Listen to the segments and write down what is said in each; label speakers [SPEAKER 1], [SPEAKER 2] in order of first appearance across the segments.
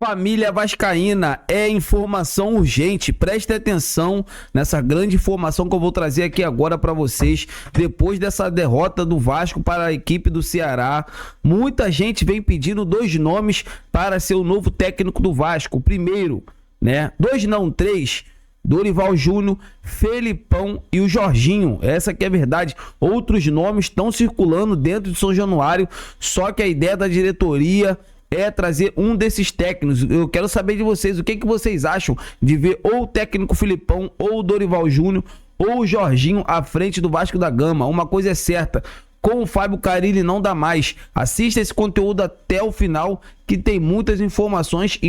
[SPEAKER 1] Família vascaína, é informação urgente. Preste atenção nessa grande informação que eu vou trazer aqui agora para vocês. Depois dessa derrota do Vasco para a equipe do Ceará, muita gente vem pedindo 2 nomes para ser o novo técnico do Vasco. Primeiro, né? 2 não, 3. Dorival Júnior, Felipão e o Jorginho. Essa que é a verdade. Outros nomes estão circulando dentro de São Januário, só que a ideia da diretoria é trazer um desses técnicos. Eu quero saber de vocês, o que vocês acham de ver ou o técnico Felipão, ou o Dorival Júnior, ou o Jorginho à frente do Vasco da Gama. Uma coisa é certa, com o Fábio Carille não dá mais. Assista esse conteúdo até o final, que tem muitas informações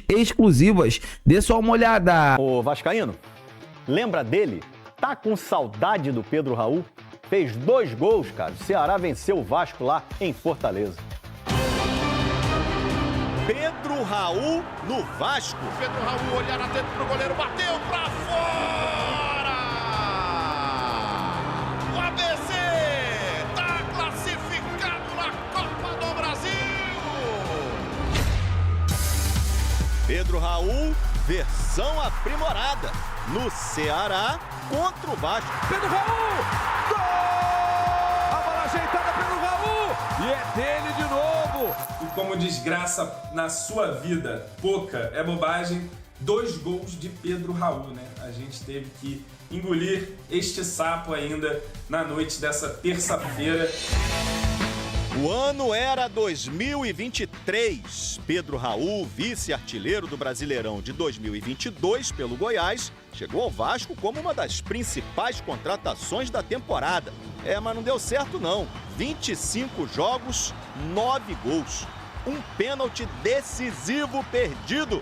[SPEAKER 1] exclusivas. Dê só uma olhada.
[SPEAKER 2] Ô vascaíno, lembra dele? Tá com saudade do Pedro Raul? Fez 2 gols, cara. O Ceará venceu o Vasco lá em Fortaleza. Pedro Raul no Vasco.
[SPEAKER 3] Pedro Raul, olhar atento pro goleiro, bateu pra fora! O ABC tá classificado na Copa do Brasil!
[SPEAKER 2] Pedro Raul, versão aprimorada. No Ceará contra o Vasco.
[SPEAKER 4] Pedro Raul! Gol! A bola ajeitada pelo Raul! E é dele de novo!
[SPEAKER 5] E como desgraça na sua vida pouca é bobagem, 2 gols de Pedro Raul, né? A gente teve que engolir este sapo ainda na noite dessa terça-feira.
[SPEAKER 2] O ano era 2023. Pedro Raul, vice-artilheiro do Brasileirão de 2022 pelo Goiás, chegou ao Vasco como uma das principais contratações da temporada. Mas não deu certo não. 25 jogos, 9 gols. Um pênalti decisivo perdido.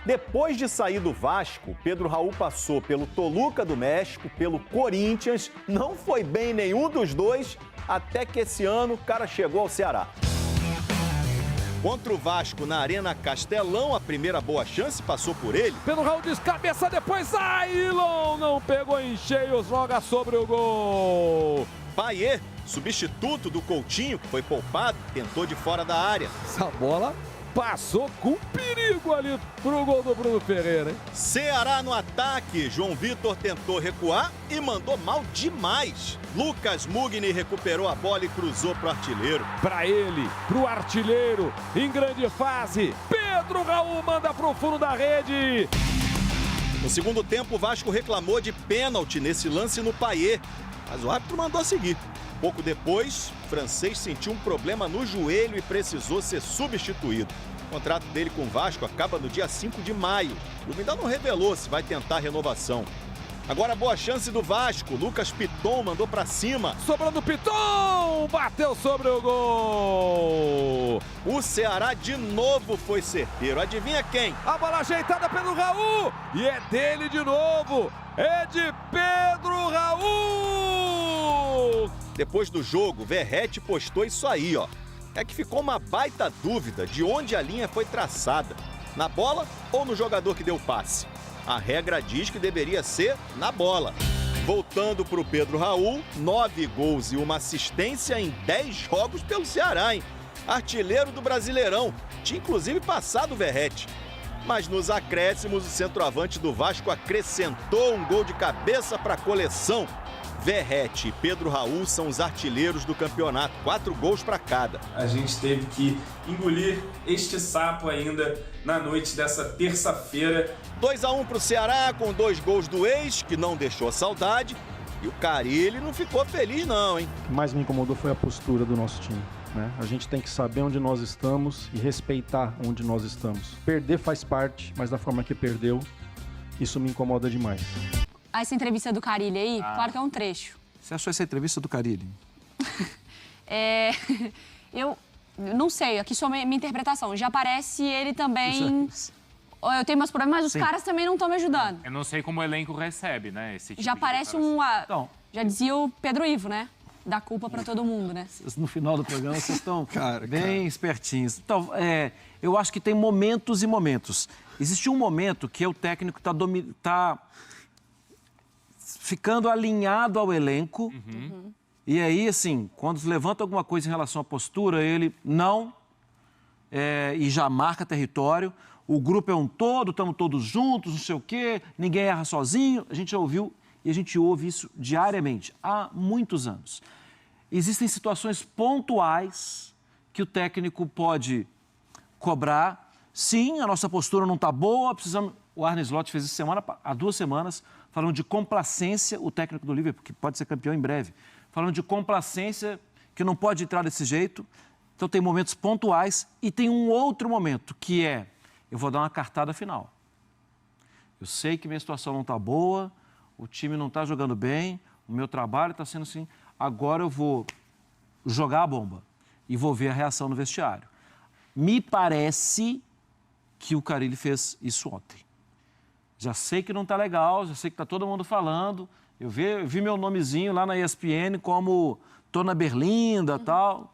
[SPEAKER 2] Depois de sair do Vasco, Pedro Raul passou pelo Toluca do México, pelo Corinthians, não foi bem em nenhum dos dois, até que esse ano o cara chegou ao Ceará. Contra o Vasco na Arena Castelão, a primeira boa chance passou por ele.
[SPEAKER 4] Pedro Raul descabeça, depois Ailon não pegou em cheio, joga sobre o gol.
[SPEAKER 2] Payet, substituto do Coutinho, que foi poupado, tentou de fora da área.
[SPEAKER 4] Essa bola passou com perigo ali pro gol do Bruno Ferreira, hein?
[SPEAKER 2] Ceará no ataque. João Vitor tentou recuar e mandou mal demais. Lucas Mugni recuperou a bola e cruzou pro artilheiro.
[SPEAKER 4] Pra ele, pro artilheiro, em grande fase, Pedro Raul manda pro fundo da rede.
[SPEAKER 2] No segundo tempo, o Vasco reclamou de pênalti nesse lance no Payet, mas o árbitro mandou seguir. Pouco depois, o francês sentiu um problema no joelho e precisou ser substituído. O contrato dele com o Vasco acaba no dia 5 de maio. O clube ainda não revelou se vai tentar a renovação. Agora, boa chance do Vasco. Lucas Piton mandou pra cima.
[SPEAKER 4] Sobrando Piton, bateu sobre o gol.
[SPEAKER 2] O Ceará de novo foi certeiro. Adivinha quem?
[SPEAKER 4] A bola ajeitada pelo Raul. E é dele de novo. É de Pedro Raul.
[SPEAKER 2] Depois do jogo, Verratti postou isso aí, ó. É que ficou uma baita dúvida de onde a linha foi traçada. Na bola ou no jogador que deu o passe? A regra diz que deveria ser na bola. Voltando para o Pedro Raul, 9 gols e uma assistência em 10 jogos pelo Ceará, hein? Artilheiro do Brasileirão. Tinha inclusive passado o Verratti. Mas nos acréscimos, o centroavante do Vasco acrescentou um gol de cabeça para a coleção. Verratti e Pedro Raul são os artilheiros do campeonato, 4 gols para cada.
[SPEAKER 5] A gente teve que engolir este sapo ainda na noite dessa terça-feira.
[SPEAKER 2] 2-1 para o Ceará, com 2 gols do ex, que não deixou saudade. E o Carille não ficou feliz não, hein?
[SPEAKER 6] O que mais me incomodou foi a postura do nosso time, né? A gente tem que saber onde nós estamos e respeitar onde nós estamos. Perder faz parte, mas da forma que perdeu, isso me incomoda demais.
[SPEAKER 7] Essa entrevista do Carille aí, claro que é um trecho.
[SPEAKER 8] Você achou essa entrevista do Carille?
[SPEAKER 7] Eu não sei, aqui só minha interpretação. Já parece ele também... Eu tenho meus problemas, mas os caras também não estão me ajudando.
[SPEAKER 9] Eu não sei como o elenco recebe, né? Esse tipo
[SPEAKER 7] já
[SPEAKER 9] de
[SPEAKER 7] parece
[SPEAKER 8] Então,
[SPEAKER 7] já dizia o Pedro Ivo, né? Dá culpa pra todo mundo, né?
[SPEAKER 8] no final do programa vocês estão bem espertinhos. Então, eu acho que tem momentos e momentos. Existe um momento que o técnico tá ficando alinhado ao elenco. E aí, assim, quando levanta alguma coisa em relação à postura, ele não e já marca território. O grupo é um todo, estamos todos juntos, não sei o quê, ninguém erra sozinho. A gente já ouviu e a gente ouve isso diariamente, há muitos anos. Existem situações pontuais que o técnico pode cobrar. Sim, a nossa postura não está boa, precisamos... O Arne Slot fez isso há 2 semanas, falando de complacência, o técnico do Liverpool, que pode ser campeão em breve, falando de complacência, que não pode entrar desse jeito. Então tem momentos pontuais e tem um outro momento, que é, eu vou dar uma cartada final. Eu sei que minha situação não está boa, o time não está jogando bem, o meu trabalho está sendo assim, agora eu vou jogar a bomba e vou ver a reação no vestiário. Me parece que o Carille fez isso ontem. Já sei que não está legal, já sei que está todo mundo falando. Eu vi meu nomezinho lá na ESPN como tô na Berlinda e tal.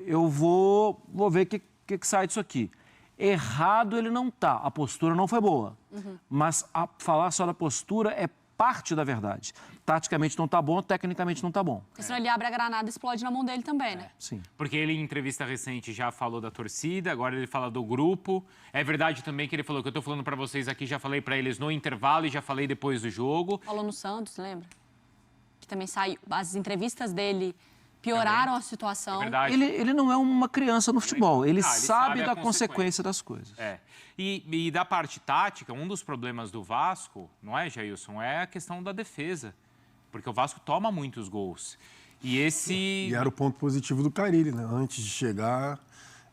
[SPEAKER 8] Eu vou ver o que sai disso aqui. Errado ele não está, a postura não foi boa. Mas falar só da postura é parte da verdade. Taticamente não está bom, tecnicamente não está bom.
[SPEAKER 7] Porque senão ele abre a granada e explode na mão dele também, né?
[SPEAKER 8] Sim.
[SPEAKER 9] Porque ele, em entrevista recente, já falou da torcida, agora ele fala do grupo. É verdade também que ele falou que eu tô falando pra vocês aqui, já falei pra eles no intervalo e já falei depois do jogo.
[SPEAKER 7] Falou no Santos, lembra? Que também saiu. As entrevistas dele pioraram a situação.
[SPEAKER 9] É verdade.
[SPEAKER 8] Ele não é uma criança no futebol, ele sabe da consequência das coisas.
[SPEAKER 9] E da parte tática, um dos problemas do Vasco, não é, Jailson? É a questão da defesa. Porque o Vasco toma muitos gols. E
[SPEAKER 10] era o ponto positivo do Carille, né? Antes de chegar,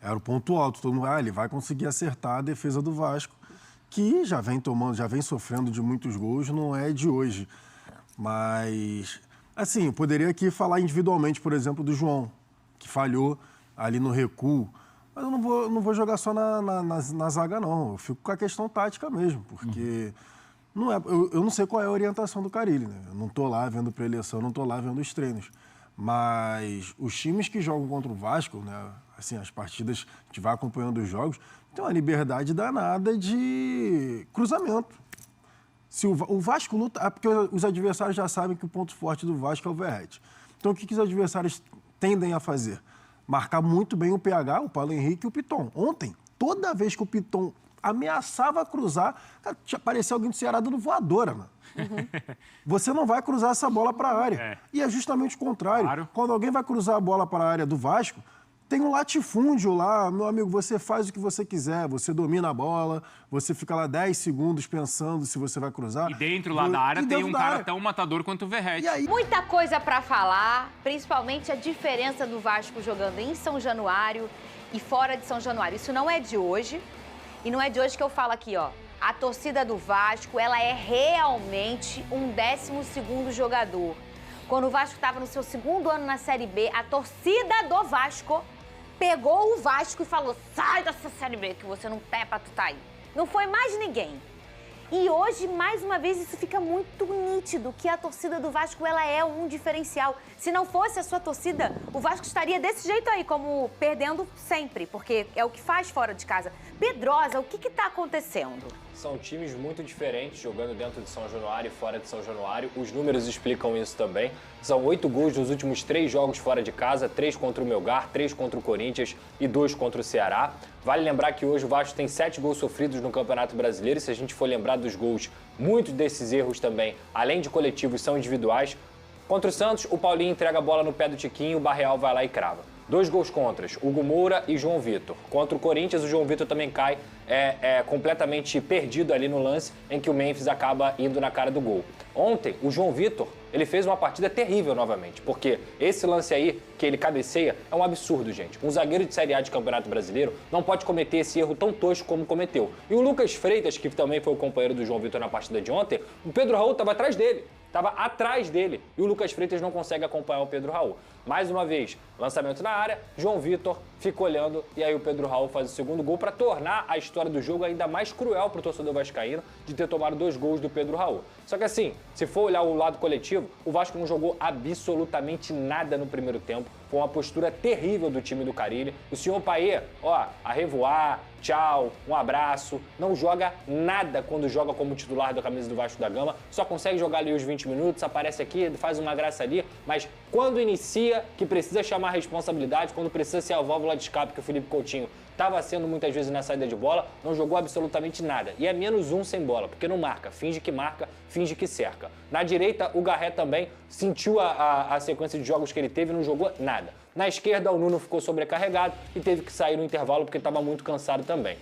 [SPEAKER 10] era o ponto alto. Todo mundo, ele vai conseguir acertar a defesa do Vasco, que já vem sofrendo de muitos gols, não é de hoje. Mas, assim, eu poderia aqui falar individualmente, por exemplo, do João, que falhou ali no recuo. Mas eu não vou jogar só na zaga, não. Eu fico com a questão tática mesmo, porque... eu não sei qual é a orientação do Carille, né? Eu não estou lá vendo preleção, não estou lá vendo os treinos. Mas os times que jogam contra o Vasco, né? Assim, as partidas, a gente vai acompanhando os jogos, tem uma liberdade danada de cruzamento. Se o Vasco luta... porque os adversários já sabem que o ponto forte do Vasco é o Verratti. Então, o que os adversários tendem a fazer? Marcar muito bem o PH, o Paulo Henrique e o Piton. Ontem, toda vez que o Piton ameaçava cruzar, parecia alguém do Ceará dando voadora, mano. Você não vai cruzar essa bola para a área. E é justamente o contrário.
[SPEAKER 9] Claro.
[SPEAKER 10] Quando alguém vai cruzar a bola para a área do Vasco, tem um latifúndio lá, meu amigo, você faz o que você quiser, você domina a bola, você fica lá 10 segundos pensando se você vai cruzar.
[SPEAKER 9] E dentro lá da área tem um cara tão matador quanto o Verratti.
[SPEAKER 11] Muita coisa para falar, principalmente a diferença do Vasco jogando em São Januário e fora de São Januário. Isso não é de hoje. E não é de hoje que eu falo aqui, ó. A torcida do Vasco, ela é realmente um 12º jogador. Quando o Vasco estava no seu 2º ano na Série B, a torcida do Vasco pegou o Vasco e falou: sai dessa Série B, que você não tem pra tu tá aí. Não foi mais ninguém. E hoje, mais uma vez, isso fica muito nítido, que a torcida do Vasco, ela é um diferencial. Se não fosse a sua torcida, o Vasco estaria desse jeito aí, como perdendo sempre, porque é o que faz fora de casa. Pedrosa, o que está acontecendo?
[SPEAKER 12] São times muito diferentes, jogando dentro de São Januário e fora de São Januário. Os números explicam isso também. São 8 gols nos últimos 3 jogos fora de casa, 3 contra o Melgar, 3 contra o Corinthians e 2 contra o Ceará. Vale lembrar que hoje o Vasco tem 7 gols sofridos no Campeonato Brasileiro. E se a gente for lembrar dos gols, muitos desses erros também, além de coletivos, são individuais. Contra o Santos, o Paulinho entrega a bola no pé do Tiquinho, o Barreal vai lá e crava. 2 gols contras, Hugo Moura e João Vitor. Contra o Corinthians, o João Vitor também cai completamente perdido ali no lance, em que o Memphis acaba indo na cara do gol. Ontem, o João Vitor, ele fez uma partida terrível novamente, porque esse lance aí, que ele cabeceia, é um absurdo, gente. Um zagueiro de Série A de Campeonato Brasileiro não pode cometer esse erro tão tosco como cometeu. E o Lucas Freitas, que também foi o companheiro do João Vitor na partida de ontem, o Pedro Raul estava atrás dele. Estava atrás dele e o Lucas Freitas não consegue acompanhar o Pedro Raul. Mais uma vez, lançamento na área, João Vitor fica olhando e aí o Pedro Raul faz o segundo gol para tornar a história do jogo ainda mais cruel para o torcedor vascaíno de ter tomado 2 gols do Pedro Raul. Só que assim, se for olhar o lado coletivo, o Vasco não jogou absolutamente nada no primeiro tempo. Foi uma postura terrível do time do Carille. O senhor Paê, a revoar, tchau, um abraço, não joga nada quando joga como titular da camisa do Vasco da Gama, só consegue jogar ali os 20 minutos, aparece aqui, faz uma graça ali, mas quando inicia, que precisa chamar a responsabilidade, quando precisa ser a válvula de escape que o Felipe Coutinho estava sendo muitas vezes na saída de bola, não jogou absolutamente nada. E é -1 sem bola, porque não marca, finge que cerca. Na direita, o Garré também sentiu a sequência de jogos que ele teve e não jogou nada. Na esquerda, o Nuno ficou sobrecarregado e teve que sair no intervalo porque estava muito cansado também.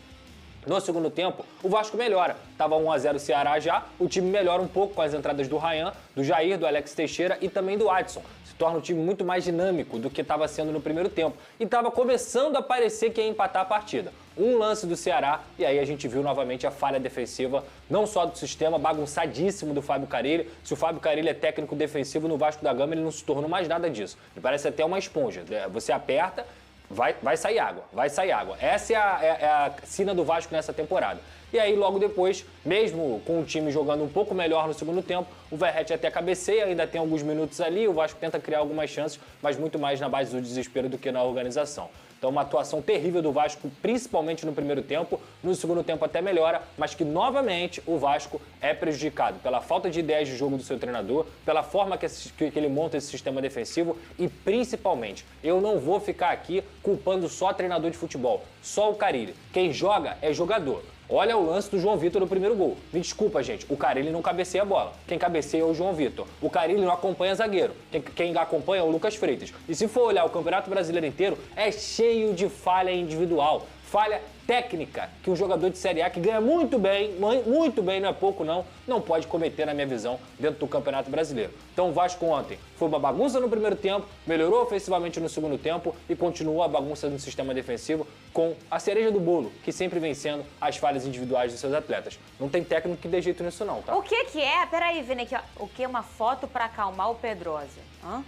[SPEAKER 12] No segundo tempo, o Vasco melhora. Estava 1-0 o Ceará já, o time melhora um pouco com as entradas do Ryan, do Jair, do Alex Teixeira e também do Adson. Se torna um time muito mais dinâmico do que estava sendo no primeiro tempo. E estava começando a parecer que ia empatar a partida. Um lance do Ceará e aí a gente viu novamente a falha defensiva, não só do sistema bagunçadíssimo do Fábio Carille. Se o Fábio Carille é técnico defensivo no Vasco da Gama, ele não se tornou mais nada disso. Ele parece até uma esponja. Você aperta, vai sair água, vai sair água. Essa é a sina do Vasco nessa temporada. E aí, logo depois, mesmo com o time jogando um pouco melhor no segundo tempo, o Verratti até cabeceia, ainda tem alguns minutos ali, o Vasco tenta criar algumas chances, mas muito mais na base do desespero do que na organização. Então, uma atuação terrível do Vasco, principalmente no primeiro tempo. No segundo tempo até melhora, mas que, novamente, o Vasco é prejudicado pela falta de ideias de jogo do seu treinador, pela forma que ele monta esse sistema defensivo e, principalmente, eu não vou ficar aqui culpando só treinador de futebol, só o Carille. Quem joga é jogador. Olha o lance do João Vitor no primeiro gol. Me desculpa, gente, o Carille não cabeceia a bola. Quem cabeceia é o João Vitor. O Carille não acompanha zagueiro. Quem acompanha é o Lucas Freitas. E se for olhar o Campeonato Brasileiro inteiro, é cheio de falha individual. Falha técnica que um jogador de Série A que ganha muito bem, não é pouco não pode cometer, na minha visão, dentro do Campeonato Brasileiro. Então o Vasco ontem foi uma bagunça no primeiro tempo, melhorou ofensivamente no segundo tempo e continuou a bagunça no sistema defensivo com a cereja do bolo, que sempre vem sendo as falhas individuais dos seus atletas. Não tem técnico que dê jeito nisso não, tá?
[SPEAKER 11] O que é? Peraí, Vini, aqui, ó. O que é uma foto pra acalmar o Pedrosa? Hã?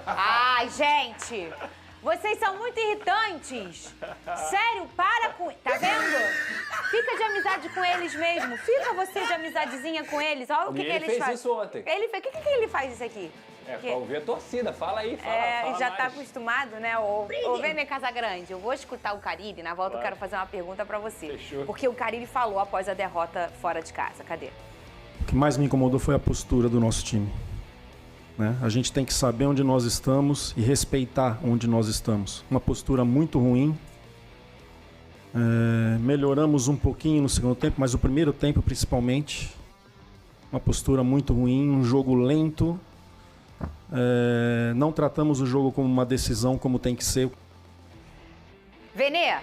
[SPEAKER 11] Ai, gente! Vocês são muito irritantes. Sério, para com... Tá vendo? Fica de amizade com eles mesmo. Fica você de amizadezinha com eles. Olha o que eles fazem.
[SPEAKER 12] Ele fez isso ontem.
[SPEAKER 11] Ele fez... O que ele faz isso aqui?
[SPEAKER 12] Pra ouvir a torcida. Fala aí, fala
[SPEAKER 11] já
[SPEAKER 12] mais.
[SPEAKER 11] tá acostumado, né? Ô, Vene Casagrande, eu vou escutar o Carille. Na volta eu quero fazer uma pergunta pra você.
[SPEAKER 12] Fechou.
[SPEAKER 11] Porque o Carille falou após a derrota fora de casa. Cadê?
[SPEAKER 6] O que mais me incomodou foi a postura do nosso time. Né? A gente tem que saber onde nós estamos e respeitar onde nós estamos. Uma postura muito ruim. Melhoramos um pouquinho no segundo tempo, mas o primeiro tempo principalmente. Uma postura muito ruim, um jogo lento. Não tratamos o jogo como uma decisão, como tem que ser.
[SPEAKER 11] Venê,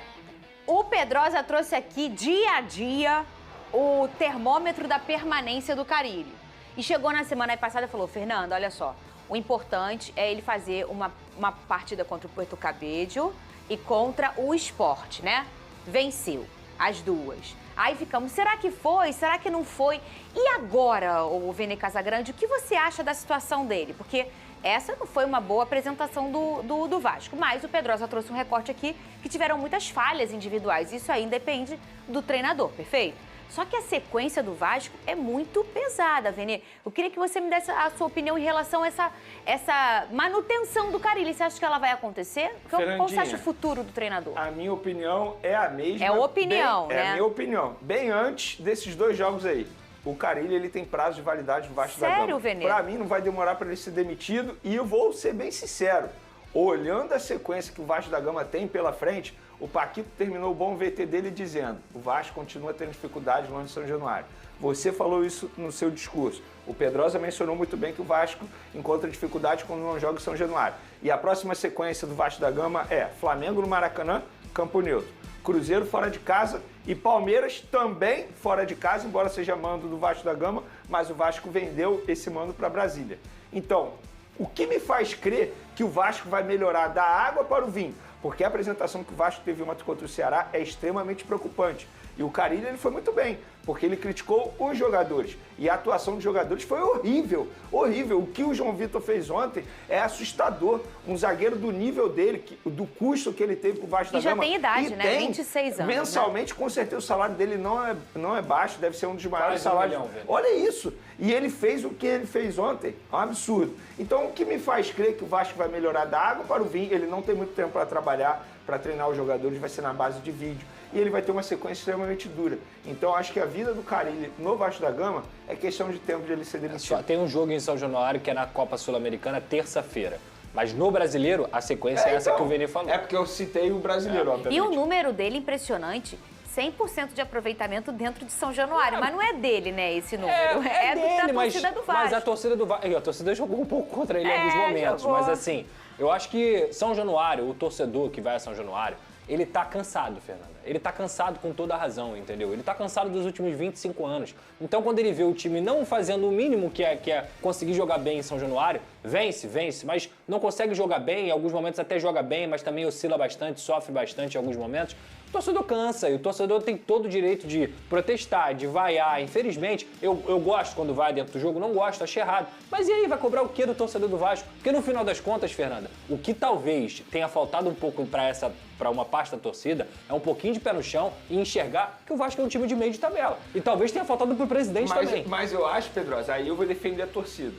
[SPEAKER 11] o Pedrosa trouxe aqui dia a dia o termômetro da permanência do Carille. E chegou na semana passada e falou, Fernando, olha só, o importante é ele fazer uma partida contra o Puerto Cabello e contra o Sport, né? Venceu as duas. Aí ficamos, será que foi? Será que não foi? E agora, o Vene Casagrande, o que você acha da situação dele? Porque essa não foi uma boa apresentação do Vasco, mas o Pedrosa trouxe um recorte aqui que tiveram muitas falhas individuais. Isso aí depende do treinador, perfeito? Só que a sequência do Vasco é muito pesada, Vene. Eu queria que você me desse a sua opinião em relação a essa manutenção do Carille. Você acha que ela vai acontecer? Qual você acha o futuro do treinador?
[SPEAKER 13] A minha opinião é a mesma.
[SPEAKER 11] É opinião, né?
[SPEAKER 13] É a minha opinião. Bem antes desses dois jogos aí. O Carille, ele tem prazo de validade no Vasco da Gama.
[SPEAKER 11] Sério, Vene?
[SPEAKER 13] Pra mim, não vai demorar para ele ser demitido. E eu vou ser bem sincero. Olhando a sequência que o Vasco da Gama tem pela frente, o Paquito terminou o bom VT dele dizendo: o Vasco continua tendo dificuldades longe de São Januário. Você falou isso no seu discurso. O Pedrosa mencionou muito bem que o Vasco encontra dificuldades quando não joga em São Januário. E a próxima sequência do Vasco da Gama é Flamengo no Maracanã, Campo Neutro. Cruzeiro fora de casa e Palmeiras também fora de casa, embora seja mando do Vasco da Gama, mas o Vasco vendeu esse mando para Brasília. Então, o que me faz crer que o Vasco vai melhorar da água para o vinho? Porque a apresentação que o Vasco teve ontem contra o Ceará é extremamente preocupante. E o Carille, ele foi muito bem, porque ele criticou os jogadores. E a atuação dos jogadores foi horrível, horrível. O que o João Vitor fez ontem é assustador. Um zagueiro do nível dele, do custo que ele teve pro Vasco da Gama.
[SPEAKER 11] E já tem idade, né? 26 anos.
[SPEAKER 13] Mensalmente, né? Com certeza, o salário dele não é baixo, deve ser um dos maiores salários. Olha isso. E ele fez o que ele fez ontem. É um absurdo. Então, o que me faz crer que o Vasco vai melhorar da água para o vinho, ele não tem muito tempo para trabalhar, para treinar os jogadores, vai ser na base de vídeo. E ele vai ter uma sequência extremamente dura. Então, acho que a vida do Carille no Vasco da Gama é questão de tempo de ele ser demitido.
[SPEAKER 12] Tem um jogo em São Januário que é na Copa Sul-Americana, terça-feira. Mas no brasileiro, a sequência é essa que o Vene falou.
[SPEAKER 13] É porque eu citei o brasileiro, obviamente.
[SPEAKER 11] E o número dele impressionante, 100% de aproveitamento dentro de São Januário. Mas não é dele, né, esse número. É da torcida do Vasco.
[SPEAKER 12] Mas a torcida do Vasco... A torcida jogou um pouco contra ele em alguns momentos.
[SPEAKER 11] Jogou.
[SPEAKER 12] Mas assim, eu acho que São Januário, o torcedor que vai a São Januário, ele tá cansado, Fernanda. Ele tá cansado com toda a razão, entendeu? Ele tá cansado dos últimos 25 anos. Então, quando ele vê o time não fazendo o mínimo que é conseguir jogar bem em São Januário, vence, mas não consegue jogar bem, em alguns momentos até joga bem, mas também oscila bastante, sofre bastante em alguns momentos. O torcedor cansa e o torcedor tem todo o direito de protestar, de vaiar. Infelizmente, eu gosto quando vai dentro do jogo, não gosto, acho errado. Mas e aí, vai cobrar o quê do torcedor do Vasco? Porque no final das contas, Fernanda, o que talvez tenha faltado um pouco para uma parte da torcida é um pouquinho de pé no chão e enxergar que o Vasco é um time de meio de tabela. E talvez tenha faltado pro presidente também.
[SPEAKER 13] Mas eu acho, Pedrosa, aí eu vou defender a torcida.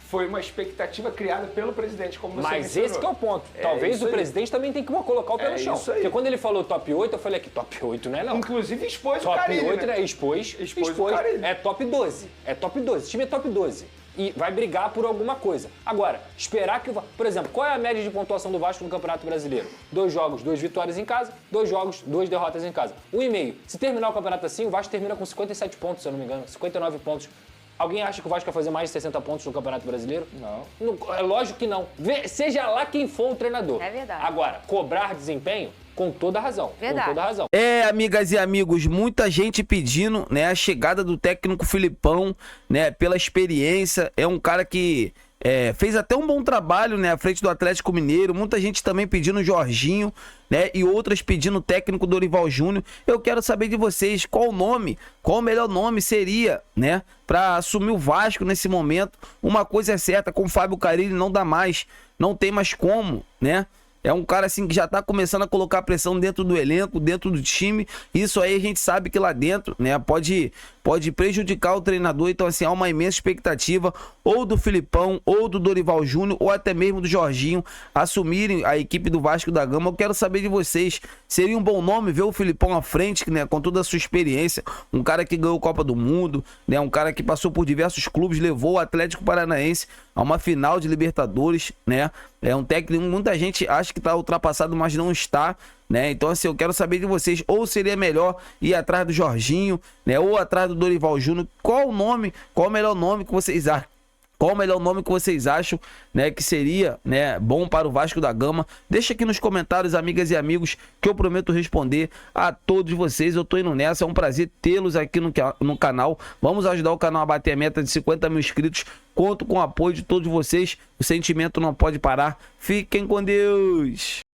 [SPEAKER 13] Foi uma expectativa criada pelo presidente, como você mencionou.
[SPEAKER 12] Mas esse que é o ponto. Talvez o presidente também tenha que colocar o pé no chão. Porque quando ele falou top 8, eu falei que top 8 não é não.
[SPEAKER 13] Inclusive expôs
[SPEAKER 12] top
[SPEAKER 13] o Carille,
[SPEAKER 12] 8,
[SPEAKER 13] né?
[SPEAKER 12] Expôs o Carille. É top 12. É top 12. O time é top 12. E vai brigar por alguma coisa. Agora, esperar que o... Por exemplo, qual é a média de pontuação do Vasco no Campeonato Brasileiro? 2 jogos, 2 vitórias em casa, 2 jogos, 2 derrotas em casa. 1,5. Se terminar o campeonato assim, o Vasco termina com 57 pontos, se eu não me engano. 59 pontos. Alguém acha que o Vasco vai fazer mais de 60 pontos no Campeonato Brasileiro?
[SPEAKER 13] Não.
[SPEAKER 12] É lógico que não. Seja lá quem for o treinador.
[SPEAKER 11] É verdade.
[SPEAKER 12] Agora, cobrar desempenho, com toda a razão.
[SPEAKER 11] Verdade.
[SPEAKER 12] Com toda a razão.
[SPEAKER 1] Amigas e amigos, muita gente pedindo, né, a chegada do técnico Filipão, né, pela experiência. É um cara que fez até um bom trabalho, né, à frente do Atlético Mineiro. Muita gente também pedindo o Jorginho, né, e outras pedindo o técnico Dorival Júnior. Eu quero saber de vocês qual o melhor nome seria, né, para assumir o Vasco nesse momento. Uma coisa é certa, com o Fábio Carille não dá mais, não tem mais como, né? É um cara assim que já tá começando a colocar pressão dentro do elenco, dentro do time. Isso aí a gente sabe que lá dentro, né, pode prejudicar o treinador. Então assim, há uma imensa expectativa ou do Filipão, ou do Dorival Júnior, ou até mesmo do Jorginho assumirem a equipe do Vasco da Gama. Eu quero saber de vocês, seria um bom nome ver o Filipão à frente, né, com toda a sua experiência, um cara que ganhou Copa do Mundo, né, um cara que passou por diversos clubes, levou o Atlético Paranaense a uma final de Libertadores, né? É um técnico, muita gente acha que está ultrapassado, mas não está, né? Então assim, eu quero saber de vocês, ou seria melhor ir atrás do Jorginho, né, ou atrás do Dorival Júnior. Qual o melhor nome que vocês acham? Qual o melhor nome que vocês acham, né, que seria, né, bom para o Vasco da Gama? Deixa aqui nos comentários, amigas e amigos, que eu prometo responder a todos vocês. Eu tô indo nessa, é um prazer tê-los aqui no canal. Vamos ajudar o canal a bater a meta de 50 mil inscritos. Conto com o apoio de todos vocês. O sentimento não pode parar. Fiquem com Deus!